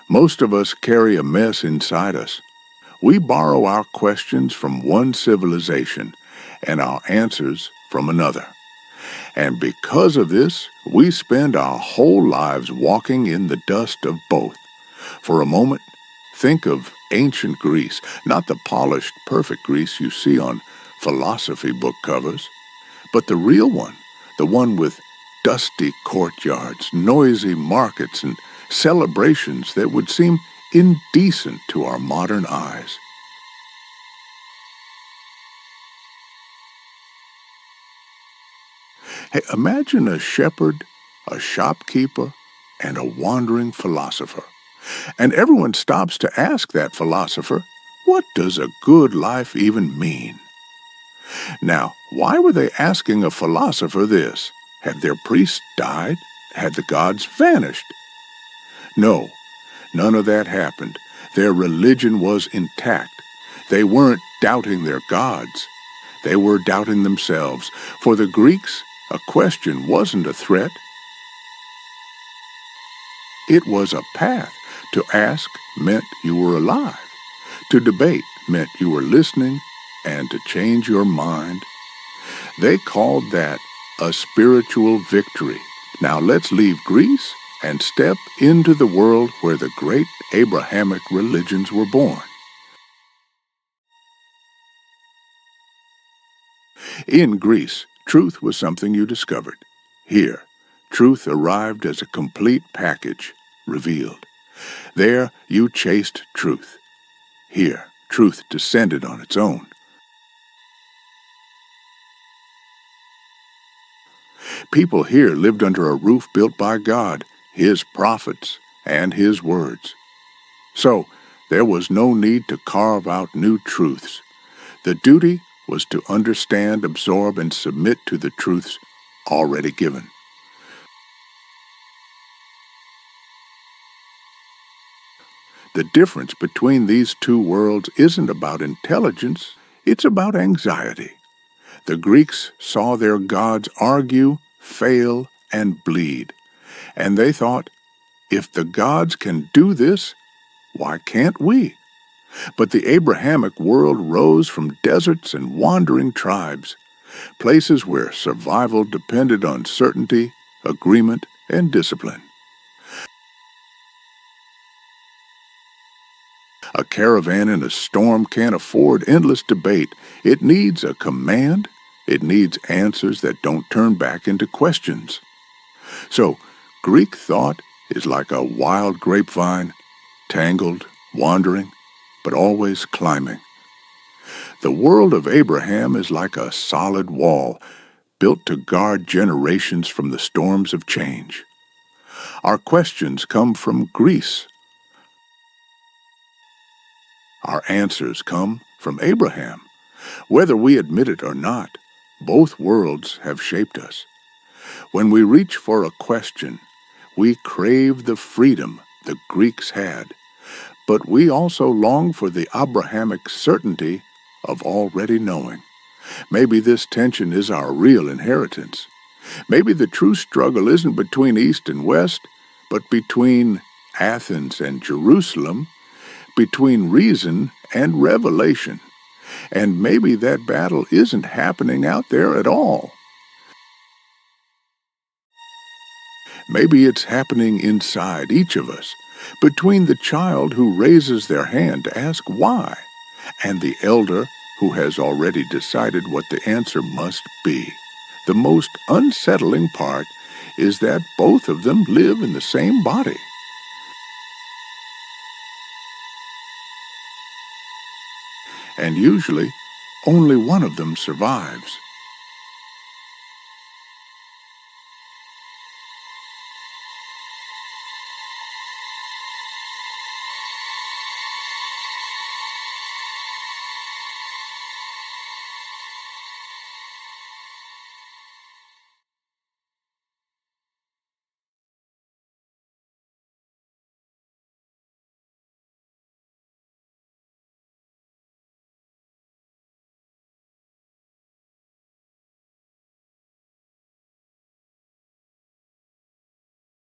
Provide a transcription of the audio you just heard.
Most of us carry a mess inside us. We borrow our questions from one civilization and our answers from another. And because of this, we spend our whole lives walking in the dust of both. For a moment, think of ancient Greece, not the polished, perfect Greece you see on philosophy book covers, but the real one, the one with dusty courtyards, noisy markets, and celebrations that would seem indecent to our modern eyes. Hey, imagine a shepherd, a shopkeeper, and a wandering philosopher. And everyone stops to ask that philosopher, what does a good life even mean? Now, why were they asking a philosopher this? Had their priests died? Had the gods vanished? No, none of that happened. Their religion was intact. They weren't doubting their gods. They were doubting themselves. For the Greeks, a question wasn't a threat. It was a path. To ask meant you were alive. To debate meant you were listening, and to change your mind. They called that a spiritual victory. Now let's leave Greece and step into the world where the great Abrahamic religions were born. In Greece, truth was something you discovered. Here, truth arrived as a complete package, revealed. There, you chased truth. Here, truth descended on its own. People here lived under a roof built by God, His prophets, and His words. So, there was no need to carve out new truths. The duty was to understand, absorb, and submit to the truths already given. The difference between these two worlds isn't about intelligence, it's about anxiety. The Greeks saw their gods argue, fail, and bleed, and they thought, if the gods can do this, why can't we? But the Abrahamic world rose from deserts and wandering tribes, places where survival depended on certainty, agreement, and discipline. A caravan in a storm can't afford endless debate. It needs a command. It needs answers that don't turn back into questions. So, Greek thought is like a wild grapevine, tangled, wandering, but always climbing. The world of Abraham is like a solid wall, built to guard generations from the storms of change. Our questions come from Greece. Our answers come from Abraham. Whether we admit it or not, both worlds have shaped us. When we reach for a question, we crave the freedom the Greeks had, but we also long for the Abrahamic certainty of already knowing. Maybe this tension is our real inheritance. Maybe the true struggle isn't between East and West, but between Athens and Jerusalem, between reason and revelation. And maybe that battle isn't happening out there at all. Maybe it's happening inside each of us, between the child who raises their hand to ask why, and the elder who has already decided what the answer must be. The most unsettling part is that both of them live in the same body. And usually, only one of them survives.